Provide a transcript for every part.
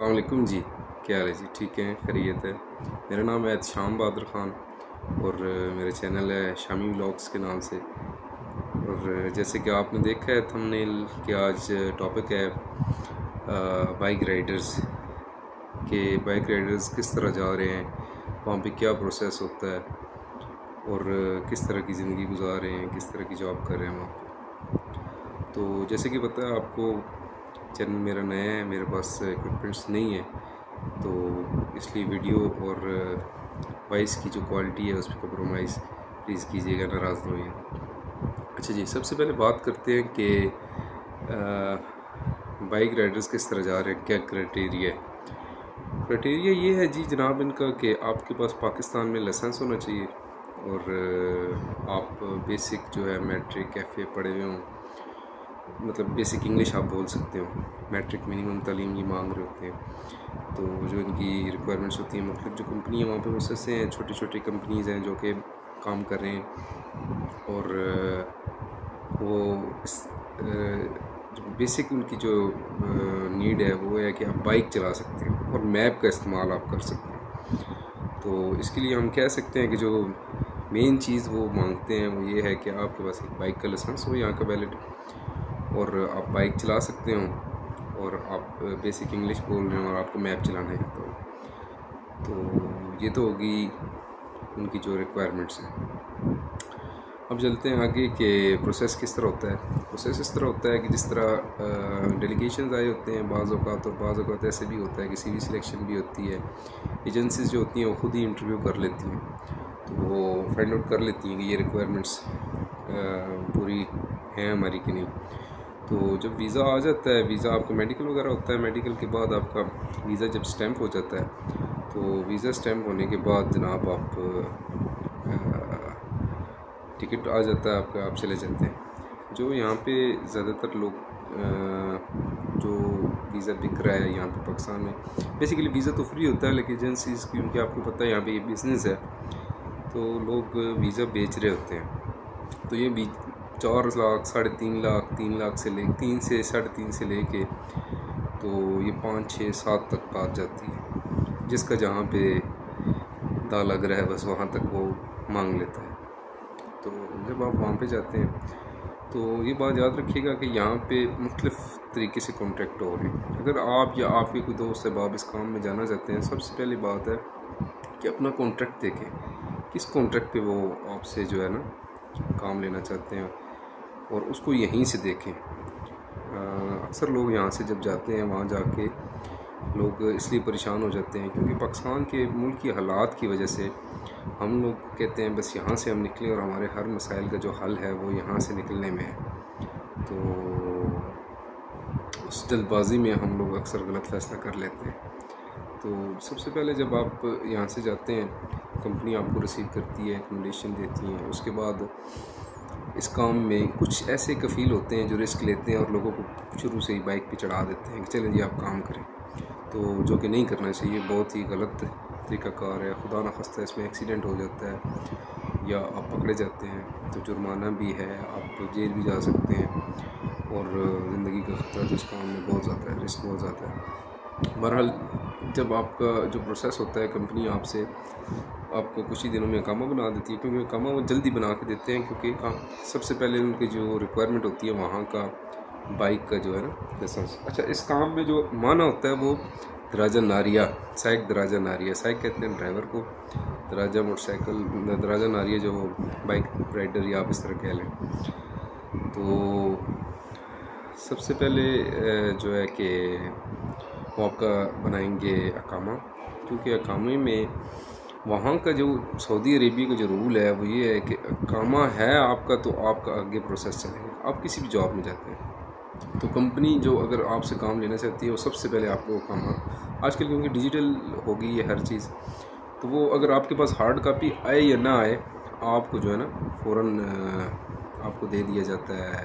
अस्सलाम वालेकुम जी। क्या हाल है जी? ठीक है, खैरियत है। मेरा नाम है शाम बहादुर ख़ान और मेरा चैनल है शामी व्लॉग्स के नाम से। और जैसे कि आपने देखा है थंबनेल कि आज टॉपिक है बाइक राइडर्स के बाइक राइडर्स किस तरह जा रहे हैं, वहाँ पे क्या प्रोसेस होता है और किस तरह की ज़िंदगी गुजार रहे हैं, किस तरह की जॉब कर रहे हैं वहाँ पे। तो जैसे कि पता है आपको, चैनल मेरा नया है, मेरे पास इक्विपमेंट्स नहीं है, तो इसलिए वीडियो और वॉइस की जो क्वालिटी है उस पर कम्प्रोमाइज़ प्लीज़ कीजिएगा, नाराज़ ना होइएगा। अच्छा जी, सबसे पहले बात करते हैं कि बाइक राइडर्स किस तरह जा रहे हैं, क्या क्राइटेरिया है। क्राइटेरिया ये है जी जनाब इनका कि आपके पास पाकिस्तान में लाइसेंस होना चाहिए और आप बेसिक जो है मैट्रिक एफ ए पढ़े हुए हों, मतलब बेसिक इंग्लिश आप बोल सकते हो। मैट्रिक मिनिमम तालीम ये मांग रहे होते हैं। तो जो इनकी रिक्वायरमेंट्स होती हैं, मतलब जो कंपनी है वहाँ पे प्रोसेस हैं, छोटी छोटी कंपनीज़ हैं जो कि काम कर रहे हैं और वो जो बेसिक उनकी जो नीड है वो है कि आप बाइक चला सकते हैं और मैप का इस्तेमाल आप कर सकते हैं। तो इसके लिए हम कह सकते हैं कि जो मेन चीज़ वो मांगते हैं वो ये है कि आपके पास एक बाइक का लाइसेंस हो यहाँ का वैलिड, और आप बाइक चला सकते हो और आप बेसिक इंग्लिश बोल रहे हो और आपको मैप चलाना है। तो ये तो होगी उनकी जो रिक्वायरमेंट्स हैं। अब चलते हैं आगे कि प्रोसेस किस तरह होता है। प्रोसेस इस तरह होता है कि जिस तरह डेलीगेशंस आए होते हैं बाज़ औक़ात, और बाज़ औक़ात ऐसे भी होता है कि सीवी सिलेक्शन भी होती है। एजेंसीज़ जो होती हैं वो ख़ुद ही इंटरव्यू कर लेती हैं, तो वो फाइंड आउट कर लेती हैं कि ये रिक्वायरमेंट्स पूरी हैं हमारी कि नहीं। तो जब वीज़ा आ जाता है, वीज़ा आपका मेडिकल वगैरह होता है, मेडिकल के बाद आपका वीज़ा जब स्टैम्प हो जाता है, तो वीज़ा स्टैम्प होने के बाद जनाब आप टिकट आ जाता है आपका, आप चले जाते हैं। जो यहाँ पे ज़्यादातर लोग जो वीज़ा बिक रहा है यहाँ पे पाकिस्तान में, बेसिकली वीज़ा तो फ्री होता है लेकिन एजेंसीज़, क्योंकि आपको पता है यहाँ पे ये बिज़नेस है, तो लोग वीज़ा बेच रहे होते हैं। तो ये 4 लाख, 3.5 लाख, 3 लाख से ले 3 से 3.5 से लेके तो ये 5, 6, 7 तक बात जाती है। जिसका जहाँ पे दा लग रहा है बस वहाँ तक वो मांग लेता है। तो जब आप वहाँ पे जाते हैं तो ये बात याद रखिएगा कि यहाँ पे मुख्तलिफ़ तरीके से कॉन्ट्रैक्ट हो रहे हैं। अगर आप या आपके कोई दोस्त है आप इस काम में जाना चाहते हैं, सबसे पहली बात है कि अपना कॉन्ट्रैक्ट देखें, किस कॉन्ट्रैक्ट पे वो आपसे जो है ना काम लेना चाहते हैं, और उसको यहीं से देखें। अक्सर लोग यहाँ से जब जाते हैं वहाँ जाके लोग इसलिए परेशान हो जाते हैं क्योंकि पाकिस्तान के मुल्क की हालात की वजह से हम लोग कहते हैं बस यहाँ से हम निकलें और हमारे हर मसाइल का जो हल है वो यहाँ से निकलने में है। तो उस जल्दबाजी में हम लोग अक्सर गलत फ़ैसला कर लेते हैं। तो सबसे पहले जब आप यहाँ से जाते हैं, कंपनी आपको रिसीव करती है, एकोमोडेशन देती है, उसके बाद इस काम में कुछ ऐसे कफ़ील होते हैं जो रिस्क लेते हैं और लोगों को शुरू से ही बाइक पे चढ़ा देते हैं कि चलें जी आप काम करें, तो जो कि नहीं करना चाहिए, बहुत ही गलत तरीक़ाकार है। खुदा न ख़ास्ता इसमें एक्सीडेंट हो जाता है या आप पकड़े जाते हैं तो जुर्माना भी है, आप जेल भी जा सकते हैं और ज़िंदगी का ख़तरा जो इस काम में बहुत ज़्यादा है, रिस्क बहुत ज़्यादा है। बहरहाल जब आपका जो प्रोसेस होता है, कंपनी आपसे आपको कुछ ही दिनों में अकामा बना देती है, क्योंकि अकामा वो जल्दी बना के देते हैं, क्योंकि सबसे पहले उनकी जो रिक्वायरमेंट होती है वहाँ का बाइक का जो है ना लाइसेंस। अच्छा, इस काम में जो माना होता है वो दराजा नारिया, साइक दराजा नारिया, साइक कहते हैं ड्राइवर को, दराजा मोटरसाइकिल, दराजा नारिया जो बाइक राइडर या आप इस तरह कह लें। तो सबसे पहले जो है कि वो आपका बनाएंगे अकामा, क्योंकि अकामे में वहाँ का जो सऊदी अरेबिया का जो रूल है वो ये है कि अकामा है आपका तो आपका आगे प्रोसेस चलेगा। आप किसी भी जॉब में जाते हैं तो कंपनी जो अगर आपसे काम लेना चाहती है वो सबसे पहले आपको अकामा, आजकल क्योंकि डिजिटल हो गई है हर चीज़, तो वो अगर आपके पास हार्ड कापी आए या ना आए, आपको जो है ना फ़ौरन आपको दे दिया जाता है,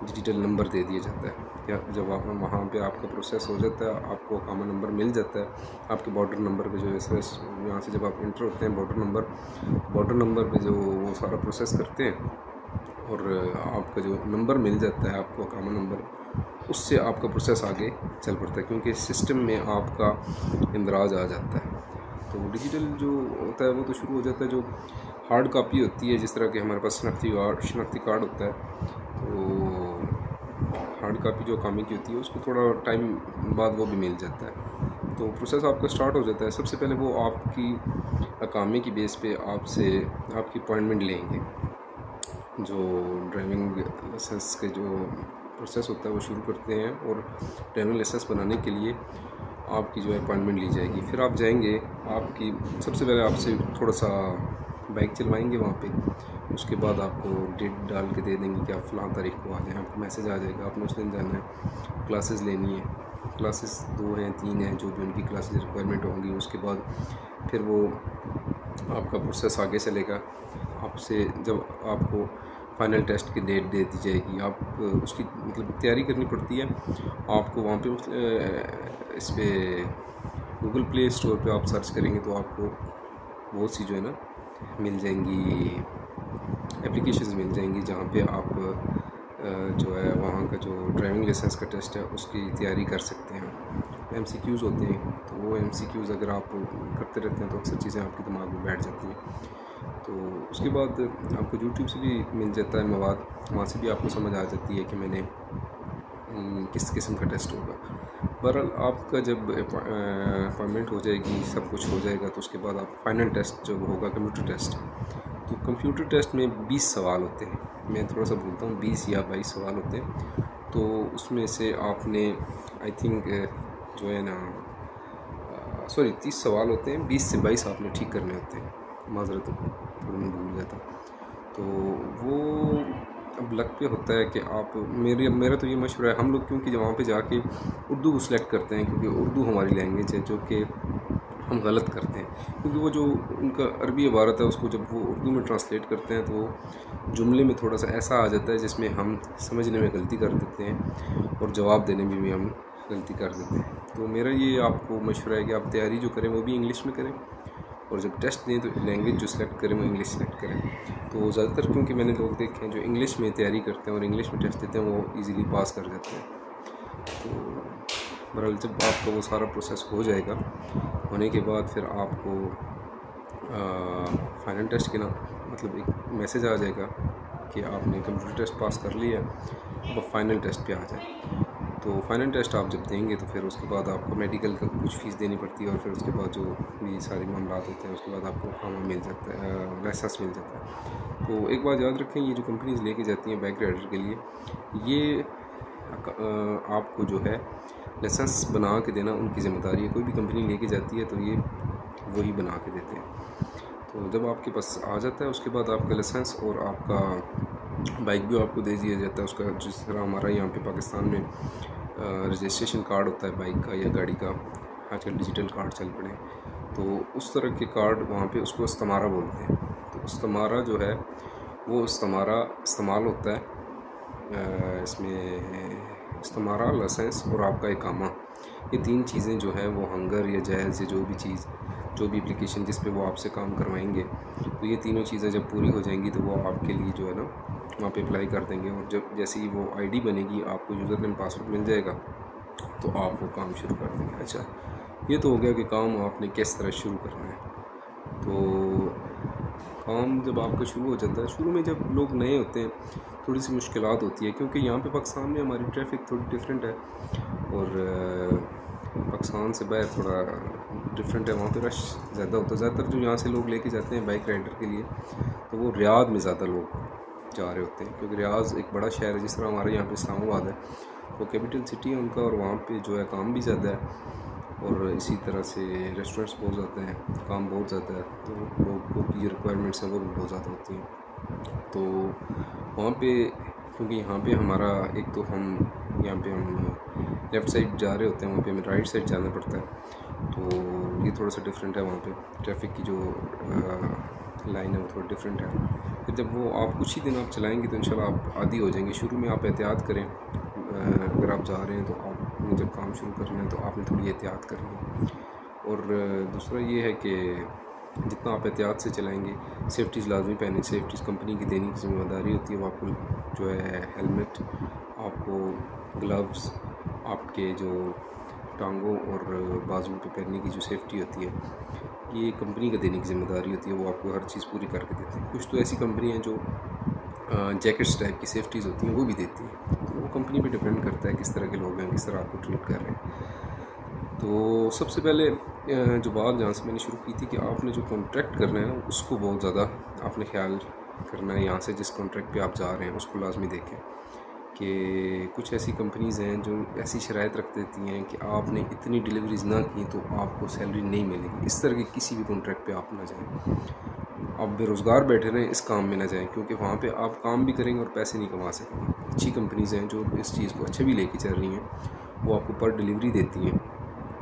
डिजिटल नंबर दे दिया जाता है। या जब आप वहाँ पे आपका प्रोसेस हो जाता है, आपको अकामा नंबर मिल जाता है, आपके बॉर्डर नंबर पे जो है यहाँ से जब आप इंटर होते हैं बॉर्डर नंबर पे जो वो सारा प्रोसेस करते हैं और आपका जो नंबर मिल जाता है आपको अकामा नंबर, उससे आपका प्रोसेस आगे चल पड़ता है, क्योंकि सिस्टम में आपका इंदराज आ जाता है। तो डिजिटल जो होता है वो तो शुरू हो जाता है, जो हार्ड कॉपी होती है, जिस तरह के हमारे पास शनाख्ती कार्ड होता है, तो हार्ड कॉपी जो कामी की होती है उसको थोड़ा टाइम बाद वो भी मिल जाता है। तो प्रोसेस आपका स्टार्ट हो जाता है। सबसे पहले वो आपकी अकामी की बेस पे आपसे आपकी अपॉइंटमेंट लेंगे। जो ड्राइविंग लाइसेंस के जो प्रोसेस होता है वो शुरू करते हैं, और ड्राइविंग लाइसेंस बनाने के लिए आपकी जो है अपॉइंटमेंट ली जाएगी। फिर आप जाएंगे, आपकी सबसे पहले आपसे थोड़ा सा बाइक चलवाएंगे वहाँ पे। उसके बाद आपको डेट डाल के दे देंगे कि आप फ़लाँ तारीख को आ जाएँ, आपको मैसेज आ जाएगा। आपने उस दिन जाना है, क्लासेस लेनी है, क्लासेस 2 हैं 3 हैं, जो भी उनकी क्लासेस रिक्वायरमेंट होंगी। उसके बाद फिर वो आपका प्रोसेस आगे चलेगा। आपसे जब आपको फाइनल टेस्ट की डेट दे दी जाएगी, आप उसकी मतलब तैयारी करनी पड़ती है आपको। वहाँ पे इस पर गूगल प्ले स्टोर पे आप सर्च करेंगे तो आपको बहुत सी जो है ना मिल जाएंगी, एप्लीकेशंस मिल जाएंगी, जहाँ पे आप जो है वहाँ का जो ड्राइविंग लाइसेंस का टेस्ट है उसकी तैयारी कर सकते हैं। MCQs होते हैं, तो वो MCQs अगर आप करते रहते हैं तो अक्सर चीज़ें आपके दिमाग में बैठ जाती हैं। तो उसके बाद आपको यूट्यूब से भी मिल जाता है मवाद, वहाँ से भी आपको समझ आ जाती है कि मैंने किस किस्म का टेस्ट होगा। बहरहाल आपका जब अपॉइंटमेंट हो जाएगी, सब कुछ हो जाएगा, तो उसके बाद आप फाइनल टेस्ट जब होगा कंप्यूटर टेस्ट, तो कंप्यूटर टेस्ट में 20 सवाल होते हैं। मैं थोड़ा सा बोलता हूँ 20 या 22 सवाल होते हैं। तो उसमें से आपने आई थिंक जो है ना 30 सवाल होते हैं, 20 से 22 आपने ठीक करने होते हैं। माजरत थोड़ा भूल गया था। तो वो अब लक पे होता है कि आप मेरा तो ये मशवरा है, हम लोग क्योंकि वहाँ पे जाके उर्दू को सिलेक्ट करते हैं, क्योंकि उर्दू हमारी लैंग्वेज है, जो कि हम गलत करते हैं। क्योंकि वो जो उनका अरबी इबारत है उसको जब वो उर्दू में ट्रांसलेट करते हैं तो जुमले में थोड़ा सा ऐसा आ जाता है जिसमें हम समझने में गलती कर देते हैं और जवाब देने में भी हम गलती कर देते हैं। तो मेरा ये आपको मशवरा है कि आप तैयारी जो करें वो भी इंग्लिश में करें, और जब टेस्ट दें तो लैंग्वेज जो सिलेक्ट करें वो इंग्लिश सेलेक्ट करें। तो ज़्यादातर क्योंकि मैंने लोग देखे हैं जो इंग्लिश में तैयारी करते हैं और इंग्लिश में टेस्ट देते हैं वो इजीली पास कर जाते हैं। तो बहरहाल जब आपका वो सारा प्रोसेस हो जाएगा, होने के बाद फिर आपको फाइनल टेस्ट के ना मतलब एक मैसेज आ जाएगा कि आपने कंप्यूटर टेस्ट पास कर लिया, अब फाइनल टेस्ट पे आ जाए। तो फाइनल टेस्ट आप जब देंगे तो फिर उसके बाद आपको मेडिकल का कुछ फ़ीस देनी पड़ती है, और फिर उसके बाद जो भी सारे मामलात होते हैं उसके बाद आपको काम मिल जाता है, लाइसेंस मिल जाता है। तो एक बात याद रखें, ये जो कंपनीज़ लेके जाती हैं बाइक राइडर के लिए, ये आपको जो है लाइसेंस बना के देना उनकी ज़िम्मेदारी है। कोई भी कंपनी लेके जाती है तो ये वही बना के देते हैं। तो जब आपके पास आ जाता है उसके बाद आपका लाइसेंस और आपका बाइक भी आपको दे दिया जाता है उसका, जिस तरह हमारा यहाँ पे पाकिस्तान में रजिस्ट्रेशन कार्ड होता है बाइक का या गाड़ी का, आजकल डिजिटल कार्ड चल पड़े, तो उस तरह के कार्ड वहाँ पे उसको इस्तमारा बोलते हैं। तो इस्तमारा जो है वो इस्तेमाल होता है इसमें इस्तमारा, लाइसेंस और आपका इकामा, ये 3 चीज़ें जो है वो हंगर या जहेज़ या जो भी चीज़, जो भी एप्लीकेशन जिस पे वो आपसे काम करवाएंगे, तो ये तीनों चीज़ें जब पूरी हो जाएंगी तो वो आपके लिए जो है ना वहाँ पे अप्लाई कर देंगे। और जब जैसे ही वो आईडी बनेगी, आपको यूज़र नेम पासवर्ड मिल जाएगा, तो आप वो काम शुरू कर देंगे। अच्छा, ये तो हो गया कि काम आपने किस तरह शुरू करना है। तो काम जब आपका शुरू हो जाता है, शुरू में जब लोग नए होते हैं थोड़ी सी मुश्किलात होती है, क्योंकि यहाँ पे पाकिस्तान में हमारी ट्रैफिक थोड़ी डिफरेंट है और पाकिस्तान से बाहर थोड़ा डिफरेंट है। वहाँ पे रश ज़्यादा होता है। ज़्यादातर जो यहाँ से लोग लेके जाते हैं बाइक राइडर के लिए, तो वो रियाद में ज़्यादा लोग जा रहे होते हैं, क्योंकि रियाद एक बड़ा शहर है। जिस तरह हमारे यहाँ पे इस्लामाबाद है, वो कैपिटल सिटी है उनका, और वहाँ पे जो है काम भी ज़्यादा है, और इसी तरह से रेस्टोरेंट्स बहुत ज़्यादा हैं, काम बहुत ज़्यादा है, तो लोगों की रिक्वायरमेंट्स हैं वो भी बहुत ज़्यादा होती हैं। तो वहाँ पे क्योंकि यहाँ पे हमारा एक तो हम यहाँ पे हम लेफ़्ट साइड जा रहे होते हैं, वहाँ पे हमें राइट साइड जाना पड़ता है, तो ये थोड़ा सा डिफरेंट है। वहाँ पे ट्रैफिक की जो लाइन है वो थोड़ा डिफरेंट है। फिर जब वो आप कुछ ही दिन आप चलाएँगे तो इंशाल्लाह आप आदी हो जाएंगे। शुरू में आप एहतियात करें, अगर आप जा रहे हैं तो आपने जब काम शुरू करना है तो आपने थोड़ी एहतियात करनी है। और दूसरा ये है कि जितना आप एहतियात से चलाएंगे, सेफ्टीज़ लाजमी पहने, सेफ्टीज़ कंपनी की देने की जिम्मेदारी होती है। वो आपको जो है हेलमेट, आपको ग्लव्स, आपके जो टांगों और बाजुओं पे पहनने की जो सेफ्टी होती है, ये कंपनी का देने की ज़िम्मेदारी होती है। वो आपको हर चीज़ पूरी करके देते हैं। कुछ तो ऐसी कंपनी हैं जो जैकेट्स टाइप की सेफ्टीज़ होती हैं वो भी देती हैं, तो वो कंपनी पे डिपेंड करता है किस तरह के लोग हैं, किस तरह आपको ट्रीट कर रहे हैं। तो सबसे पहले जो बात जहाँ से मैंने शुरू की थी कि आपने जो कॉन्ट्रैक्ट करना है ना, उसको बहुत ज़्यादा आपने ख्याल करना है। यहाँ से जिस कॉन्ट्रैक्ट पे आप जा रहे हैं उसको लाजमी देखें कि कुछ ऐसी कंपनीज़ हैं जो ऐसी शराइत रख देती हैं कि आपने इतनी डिलीवरीज ना की तो आपको सैलरी नहीं मिलेगी। इस तरह के किसी भी कॉन्ट्रैक्ट पे आप ना जाएं। आप बेरोज़गार बैठे रहें, इस काम में ना जाएं, क्योंकि वहाँ पे आप काम भी करेंगे और पैसे नहीं कमा सकेंगे। अच्छी कंपनीज़ हैं जो इस चीज़ को अच्छे भी लेके चल रही हैं, वो आपको पर डिलीवरी देती हैं,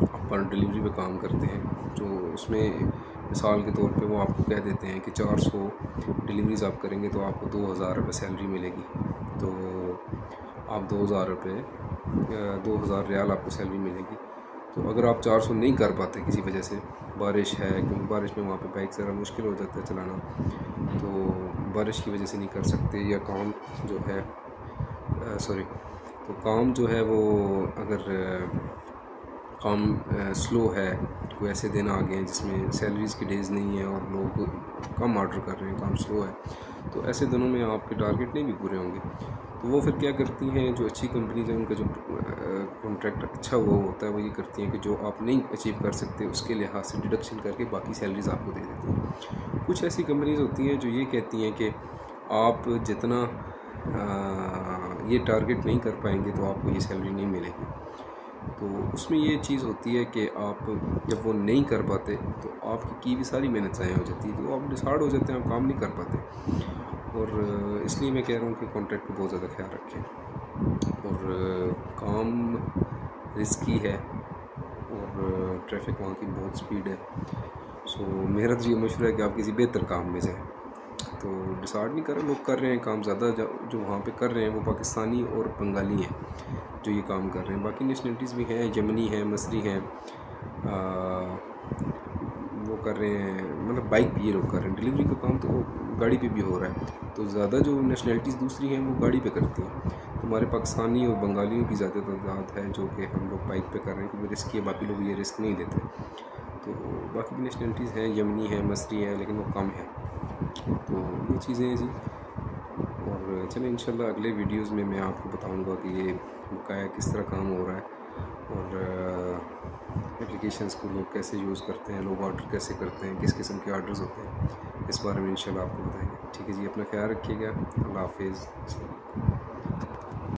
आप पर डिलीवरी पे काम करते हैं। जो उसमें मिसाल के तौर पे वो आपको कह देते हैं कि 400 डिलीवरीज आप करेंगे तो आपको 2000 रुपये सैलरी मिलेगी। तो आप 2000 रुपये 2000 रियाल आपको सैलरी मिलेगी। तो अगर आप 400 नहीं कर पाते किसी वजह से, बारिश है, क्योंकि बारिश में वहाँ पे बाइक ज़रा मुश्किल हो जाता है चलाना, तो बारिश की वजह से नहीं कर सकते, या काम जो है तो काम जो है वो अगर काम स्लो है, कोई ऐसे दिन आ गए हैं जिसमें सैलरीज़ के डेज़ नहीं है और लोग कम ऑर्डर कर रहे हैं, काम स्लो है, तो ऐसे दिनों में आपके टारगेट नहीं भी पूरे होंगे। तो वो फिर क्या करती हैं, जो अच्छी कंपनीज हैं उनका जो कॉन्ट्रैक्ट अच्छा हुआ होता है, वो ये करती हैं कि जो आप नहीं अचीव कर सकते उसके लिहाज से डिडक्शन करके बाकी सैलरीज़ आपको दे देती हैं। कुछ ऐसी कंपनीज होती हैं जो ये कहती हैं कि आप जितना ये टारगेट नहीं कर पाएंगे तो आपको ये सैलरी नहीं मिलेगी। तो उसमें ये चीज़ होती है कि आप जब वो नहीं कर पाते तो आपकी की भी सारी मेहनत ज़ाया हो जाती है, तो आप डिसहार्ड हो जाते हैं, आप काम नहीं कर पाते। और इसलिए मैं कह रहा हूँ कि कॉन्ट्रैक्ट को बहुत ज़्यादा ख्याल रखें। और काम रिस्की है और ट्रैफिक वहाँ की बहुत स्पीड है। सो मेरा तो ये मशवरा है कि आप किसी बेहतर काम में जाएँ। तो डिसाइड नहीं कर रहे, लोग कर रहे हैं काम, ज़्यादा जो वहाँ पे कर रहे हैं वो पाकिस्तानी और बंगाली हैं जो ये काम कर रहे हैं। बाकी नेशनलिटीज़ भी हैं, यमनी हैं, मसरी हैं, वो कर रहे हैं, मतलब बाइक भी ये लोग कर रहे हैं। डिलीवरी का काम तो गाड़ी पे भी हो रहा है। तो ज़्यादा जो नेशनलिटीज़ दूसरी हैं वो गाड़ी पे करती हैं। तो हमारे पाकिस्तानी और बंगालियों की ज़्यादा तादाद है जो कि हम लोग बाइक पे कर रहे हैं, क्योंकि रिस्क है, बाकी लोग ये रिस्क नहीं लेते। तो बाकी भी नेशनलिटीज़ हैं, यमनी है, मसरी है, लेकिन वो कम है। तो ये चीज़ें हैं जी। और चलें इंशाल्लाह अगले वीडियोस में मैं आपको बताऊंगा कि ये बकाया किस तरह काम हो रहा है और एप्लीकेशंस को लोग कैसे यूज़ करते हैं, लोग ऑर्डर कैसे करते हैं, किस किस्म के ऑर्डर्स होते हैं, इस बारे में इंशाल्लाह आपको बताएंगे। ठीक है जी, अपना ख्याल रखिएगा। अल्लाह हाफिज़।